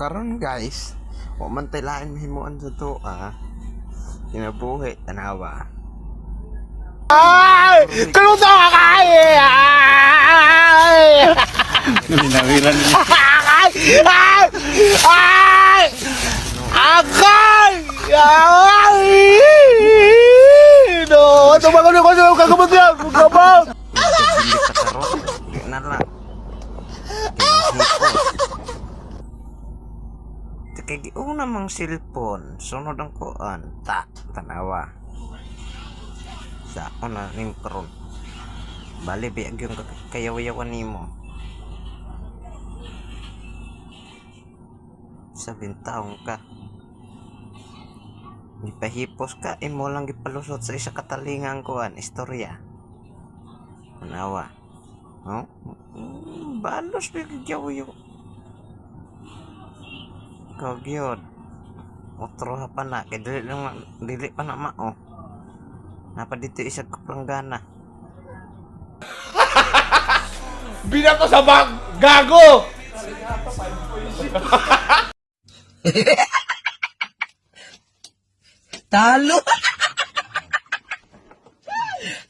karon guys, wa man tay lain himuan sa to kinabuhi tanawa. Ay! Kaluto ka kay! Ay! Ninawilan niya. Ay! Ay! Ay! Akay! Ay! No, ano ba ko kagamot yan? Kagamot! Hindi ka karon, di na lang. Kaya giuna mang cellphone, sunod ang kuan, tanawa. Sa ako na ning karon. Bali biyag yung kayaw-yawan nimo. Sabing taong ka. Gipahipos ka, imo lang gipalusot sa isa katalingang kuan, istorya. Tanawa. No? Balos biyag yung kagyod. Otro ha pa na, kaya dili pa na mao. Napa dito isa kaplanggana. Binato sa bag! Gago! Talo.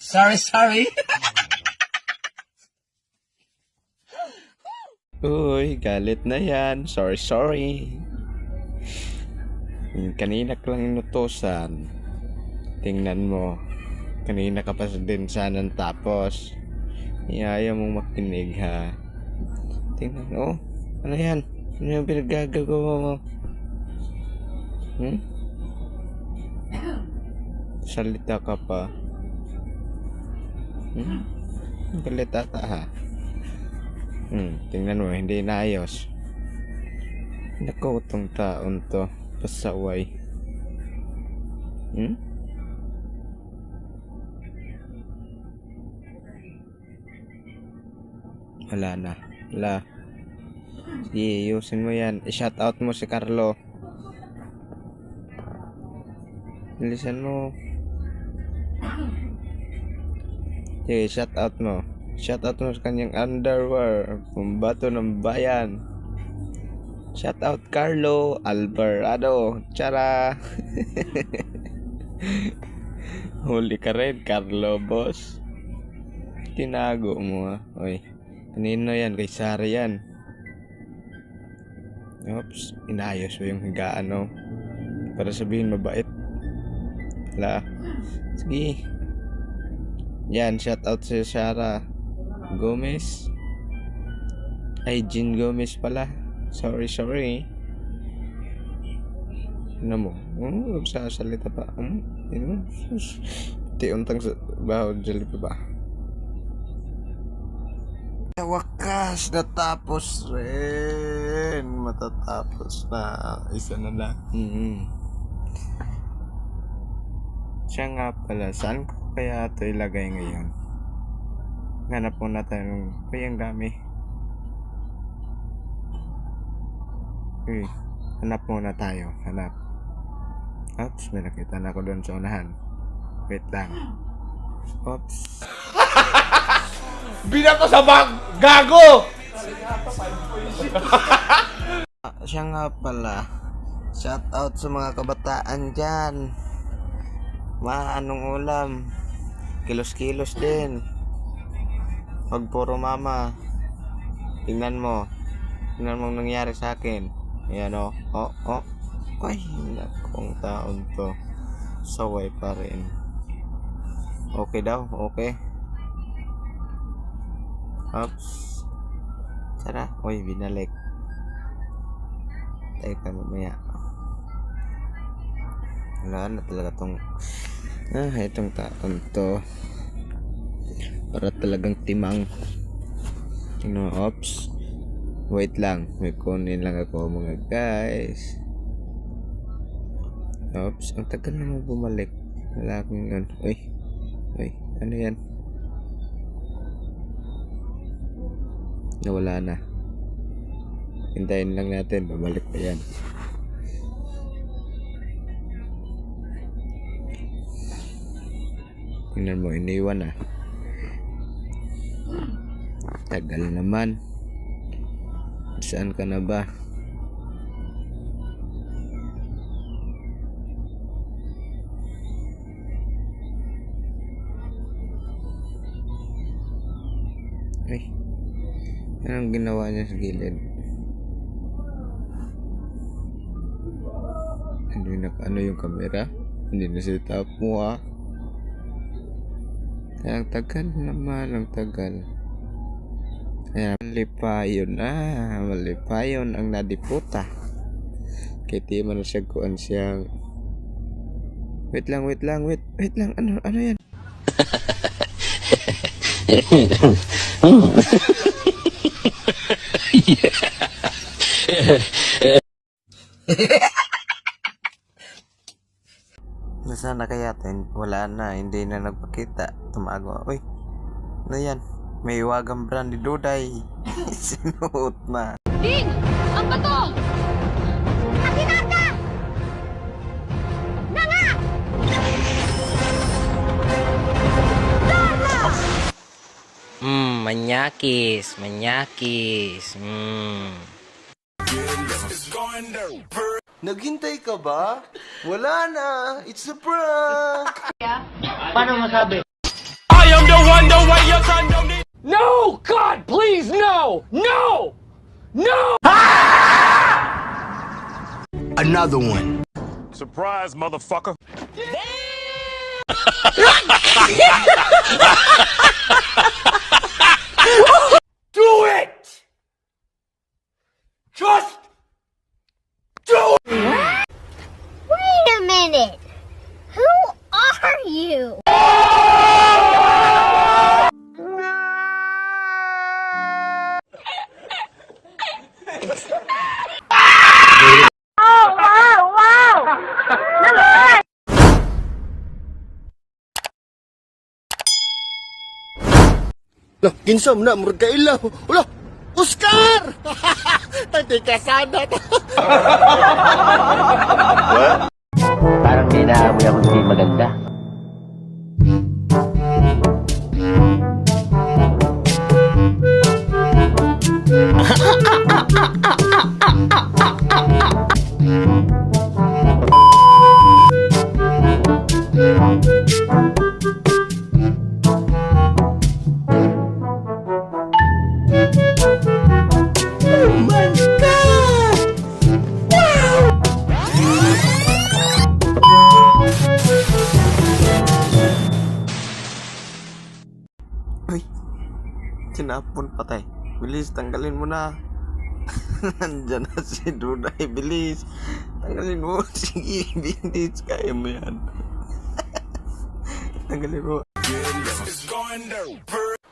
Sorry. Uy, galit na yan. Sorry. Kanina ka lang inutosan. Tingnan mo. Kanina ka pa din sanang tapos. Ayaw mong makinig ha. Tingnan mo. Ano yan? Ano yung pinagagagawa mo? Salita ka pa. Galit ata ha. Tingnan mo, hindi naayos. Naku, itong taon to. Pasaway. Wala na. Wala. Sige, ayusin mo yan. I-shout out mo si Carlo. Bilisan mo. Sige, shout out mo. Shout out mo sa kanyang underwear. Pambato ng bayan. Shout out Carlo Alvarado. Tsara. Huli ka rin, Carlo, boss. Tinago mo Oy. Kanino yan? Kay Sara yan. Oops. Inayos mo yung higaan para sabihin mabait. Wala. Sige. Yan, shout out si Sara Gomez. Ay, Jean Gomez pala. Sorry. Ano mo? Sasalita pa. Tiuntang sa bahaw dyan pa ba? Sa wakas, natapos rin. Matatapos na. Isa na lang. Siya nga pala, saan ko kaya ito ilagay ngayon? Hanap muna tayo ng kayang dami. Hanap muna tayo. Hanap. Oops, may nakita na ako doon sa unahan. Wait lang. Oops. Binato sa bag! Gago! Siya nga pala. Shout out sa mga kabataan dyan. Anong ulam? Kilos-kilos din. Pag puro mama. Tingnan mo ang nangyari sa akin. Ayan Ay, nakong taon to. Saway pa rin. Okay daw, okay. Oops. Tara, oy, binalik. Teka mamaya. Wala na talaga tong itong taon to. Para talagang timang. Tingnan mo, oops. Wait lang, may kunin lang ako mga guys. Oops, ang tagal naman bumalik. Wala akong yun. Uy, ano yan? Nawala na. Hintayin lang natin, bumalik pa yan. Tingnan mo, iniwan na. Tagal naman. Saan ka na ba? Ay, anong ginawa niya sa gilid? Hindi ano yung camera? Hindi na set up mo ah. Ang tagal naman, ang tagal. Ayan, mali pa yun ang nadiputa. Kaya di man na siya kuan siyang wait lang, ano yan? Nasaan na kaya tin? Wala na, hindi na nagpakita. Tumago. Uy, ano yan? May iwagang brand ni Duday. Sinuot na. Ding! Ang bato! Akinarka! Nanga! Manyakis. Naghintay ka ba? Wala na. It's a prank. No! God, please, no! No! No! Another one. Surprise, motherfucker. Do it! Just do it! Wait a minute! Who are you? Lah, kinsa mo na murag kailaw. Wala, Oscar! Tati ka sana. Parang may naamoy ako hindi maganda. Uy, sinapon patay. Bilis, tanggalin mo na. Nandyan na si Duday. Bilis, tanggalin mo. Sige, bilis. Kaya mo yan. Tanggalin mo.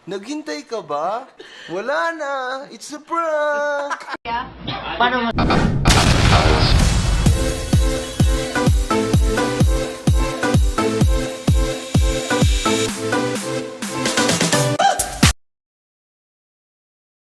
Naghintay ka ba? Wala na. It's a prank.